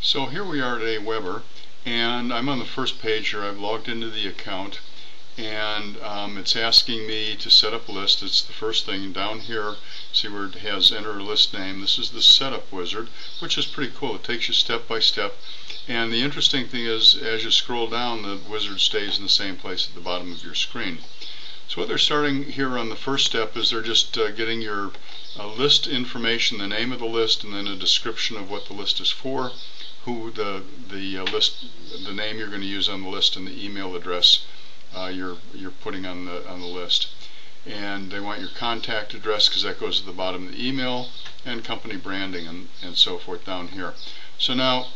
So here we are at Aweber, and I'm on the first page here. I've logged into the account, and it's asking me to set up a list. It's the first thing down here. See where it has enter a list name. This is the setup wizard, which is pretty cool. It takes you step by step. And the interesting thing is, as you scroll down, the wizard stays in the same place at the bottom of your screen. So what they're starting here on the first step is they're just getting your list information, the name of the list, and then a description of what the list is for, who the name you're going to use on the list, and the email address you're putting on the list. And they want your contact address because that goes at the bottom of the email, and company branding and so forth down here. So now,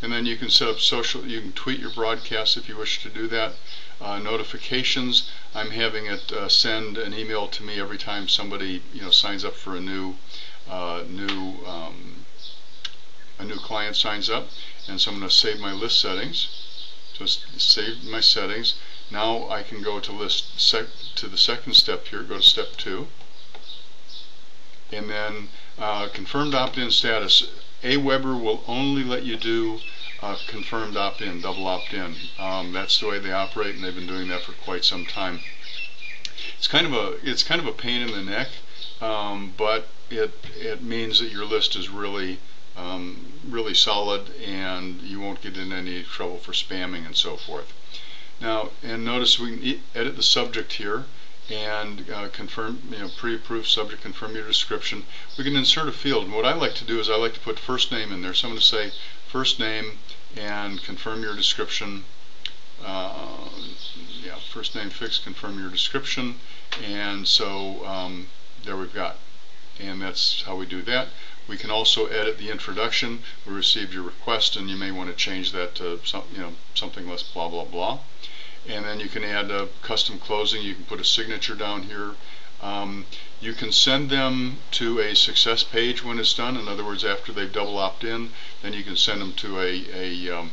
and then you can set up social, you can tweet your broadcast if you wish to do that. Notifications, I'm having it send an email to me every time somebody signs up for a new client signs up. And so I'm going to save my list settings. Just save my settings. Now I can go to to the second step here. Go to step 2, and then confirmed opt-in status. Aweber will only let you do confirmed opt-in, double opt-in. That's the way they operate, and they've been doing that for quite some time. It's kind of a pain in the neck, but it means that your list is really solid, and you won't get in any trouble for spamming and so forth. Now, and notice we can edit the subject here and confirm, pre-approved subject, confirm your description. We can insert a field, and what I like to do is I like to put first name in there. So I'm going to say first name and confirm your description. First name fixed, confirm your description, and so there we've got. And that's how we do that. We can also edit the introduction. We received your request, and you may want to change that to something less blah blah blah. And then you can add a custom closing. You can put a signature down here. You can send them to a success page when it's done. In other words, after they've double opt in, then you can send them to a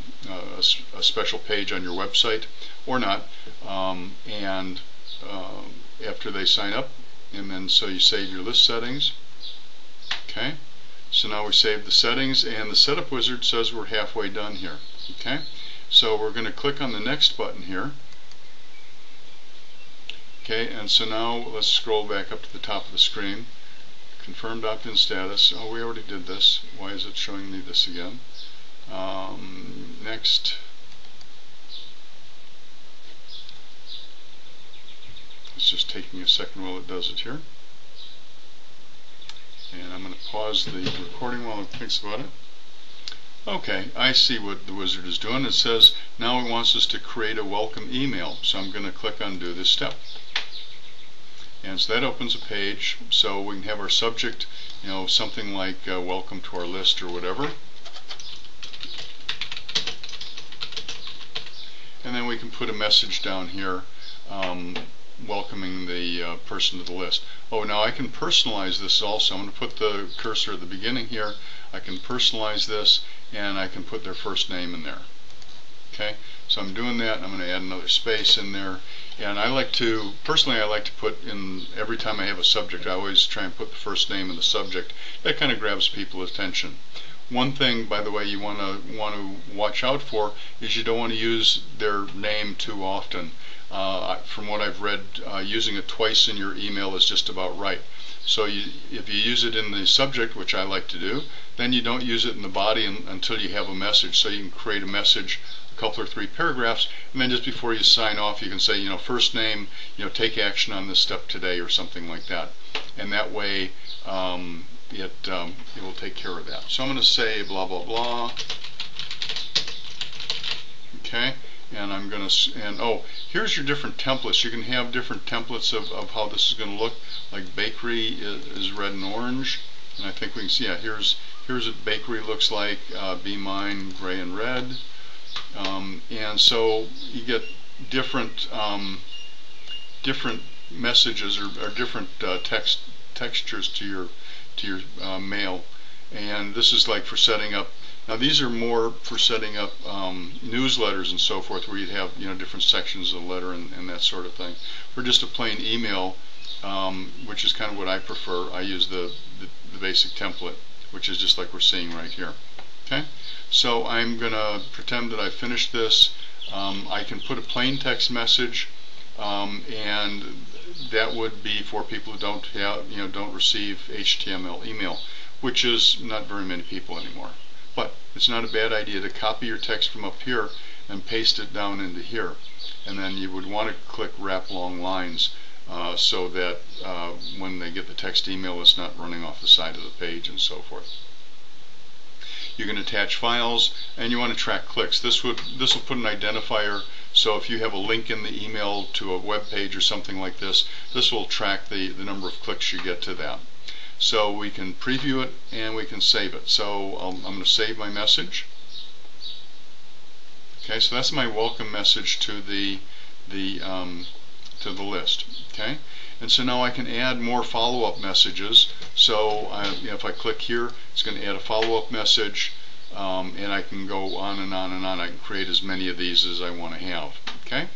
special page on your website or not. And after they sign up, and then so you save your list settings. Okay. So now we save the settings, and the setup wizard says we're halfway done here. Okay. So we're going to click on the next button here. Okay, and so now let's scroll back up to the top of the screen. Confirmed opt-in status. Oh, we already did this. Why is it showing me this again? Next. It's just taking a second while it does it here. And I'm going to pause the recording while it thinks about it. Okay, I see what the wizard is doing. It says now it wants us to create a welcome email. So I'm going to click on do this step. And so that opens a page, so we can have our subject, something like welcome to our list or whatever. And then we can put a message down here welcoming the person to the list. Oh, now I can personalize this also. I'm going to put the cursor at the beginning here. I can personalize this, and I can put their first name in there. Okay, so I'm doing that, and I'm going to add another space in there. And personally I like to put in, every time I have a subject, I always try and put the first name in the subject. That kind of grabs people's attention. One thing, by the way, you want to watch out for is you don't want to use their name too often. From what I've read, using it twice in your email is just about right. So if you use it in the subject, which I like to do, then you don't use it in the body until you have a message. So you can create a message, a couple or 3 paragraphs, and then just before you sign off, you can say, first name, take action on this step today, or something like that. And that way, it will take care of that. So I'm going to say blah blah blah. Okay. And I'm going to, here's your different templates. You can have different templates of how this is going to look. Like bakery is red and orange, and I think we can see, here's what bakery looks like. Be mine, gray and red. And so you get different messages or different textures to your mail. And this is like for setting up. Now these are more for setting up newsletters and so forth, where you'd have different sections of the letter and that sort of thing. For just a plain email, which is kind of what I prefer, I use the basic template, which is just like we're seeing right here. Okay, So I'm going to pretend that I finished this. I can put a plain text message, and that would be for people who don't have, don't receive HTML email, which is not very many people anymore. But it's not a bad idea to copy your text from up here and paste it down into here. And then you would want to click wrap long lines so that when they get the text email, it's not running off the side of the page and so forth. You can attach files, and you want to track clicks. This will put an identifier, so if you have a link in the email to a web page or something like this, this will track the number of clicks you get to that. So we can preview it and we can save it. So I'm going to save my message. Okay, so that's my welcome message to the list. Okay, and so now I can add more follow-up messages. So if I click here, it's going to add a follow-up message, and I can go on and on and on. I can create as many of these as I want to have. Okay,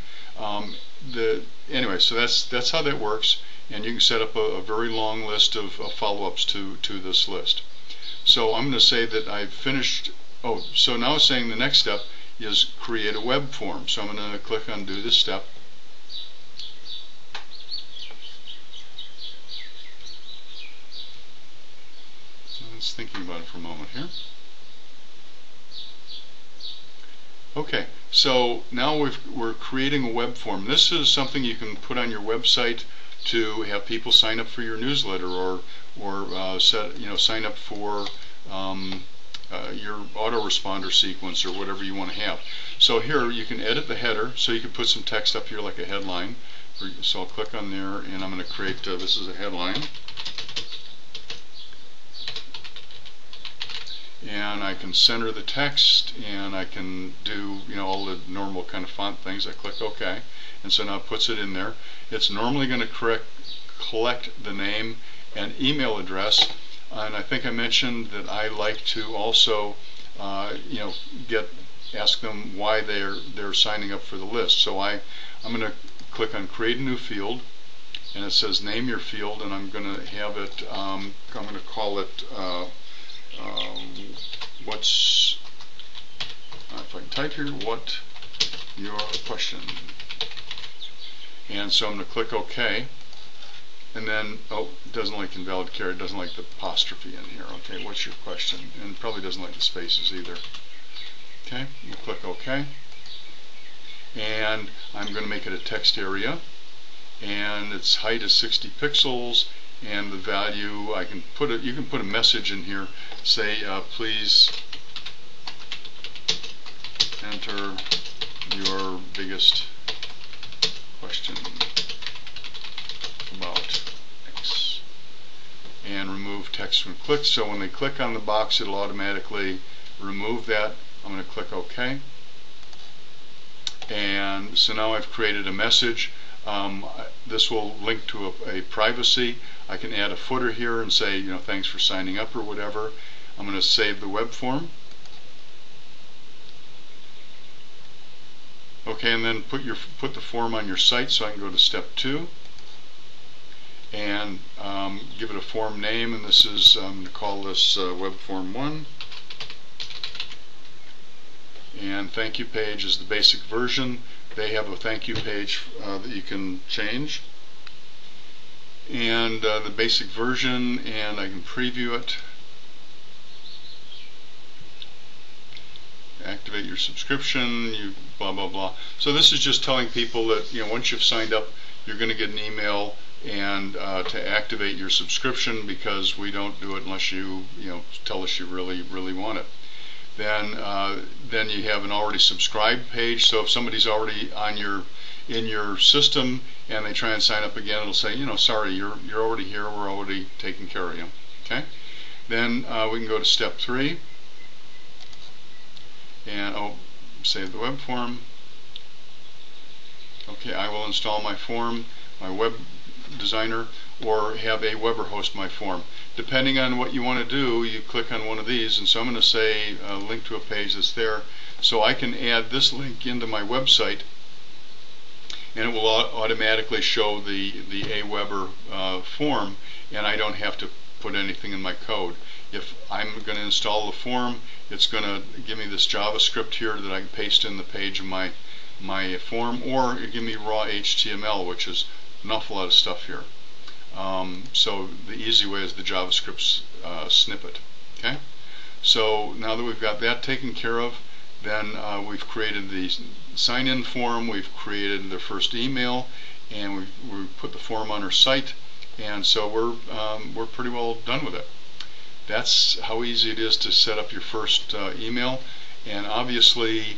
anyway, so that's how that works, and you can set up a very long list of follow-ups to this list. So I'm going to say that I've finished. Oh, so now it's saying the next step is create a web form. So I'm going to click on do this step. So I was thinking about it for a moment here. Okay, so now we're creating a web form. This is something you can put on your website to have people sign up for your newsletter, or sign up for your autoresponder sequence or whatever you want to have. So here you can edit the header, so you can put some text up here like a headline. So I'll click on there, and I'm going to create this is a headline, and I can center the text, and I can do all the normal kind of font things. I click OK, and so now it puts it in there. It's normally going to collect the name and email address. And I think I mentioned that I like to also, ask them why they're signing up for the list. So I'm going to click on Create a New Field, and it says Name Your Field, and I'm going to have it. I'm going to call it What's if I can type here, what your question. And so I'm going to click OK. And then, oh, it doesn't like invalid character, it doesn't like the apostrophe in here. Okay, what's your question? And it probably doesn't like the spaces either. Okay, we'll click OK. And I'm going to make it a text area. And its height is 60 pixels. And the value, you can put a message in here. Say, please enter your biggest question about X, and remove text when clicked. So when they click on the box, it'll automatically remove that. I'm going to click OK, and so now I've created a message. This will link to a privacy. I can add a footer here and say, thanks for signing up or whatever. I'm going to save the web form. Okay, and then put the form on your site. So I can go to step 2. And give it a form name, and this is, I'm going to call this web form 1. And thank you page is the basic version. They have a thank you page that you can change. And the basic version, and I can preview it. Activate your subscription, you blah blah blah. So this is just telling people that once you've signed up, you're going to get an email and to activate your subscription, because we don't do it unless you tell us you really want it. Then you have an already subscribed page. So if somebody's already in your system and they try and sign up again, it'll say, sorry, you're already here. We're already taking care of you. Okay. Then we can go to step 3, and save the web form. Okay, I will install my form, my web designer, or have Aweber host my form. Depending on what you want to do, you click on one of these, and so I'm going to say link to a page that's there. So I can add this link into my website, and it will automatically show the Aweber form, and I don't have to put anything in my code. If I'm going to install the form, it's going to give me this JavaScript here that I can paste in the page of my form, or it give me raw HTML, which is an awful lot of stuff here. So the easy way is the JavaScript snippet. Okay. So now that we've got that taken care of, then we've created the sign-in form, we've created the first email, and we've put the form on our site, and so we're pretty well done with it. That's how easy it is to set up your first email, and obviously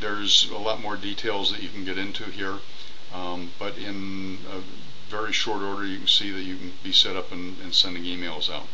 there's a lot more details that you can get into here, but in a very short order you can see that you can be set up and sending emails out.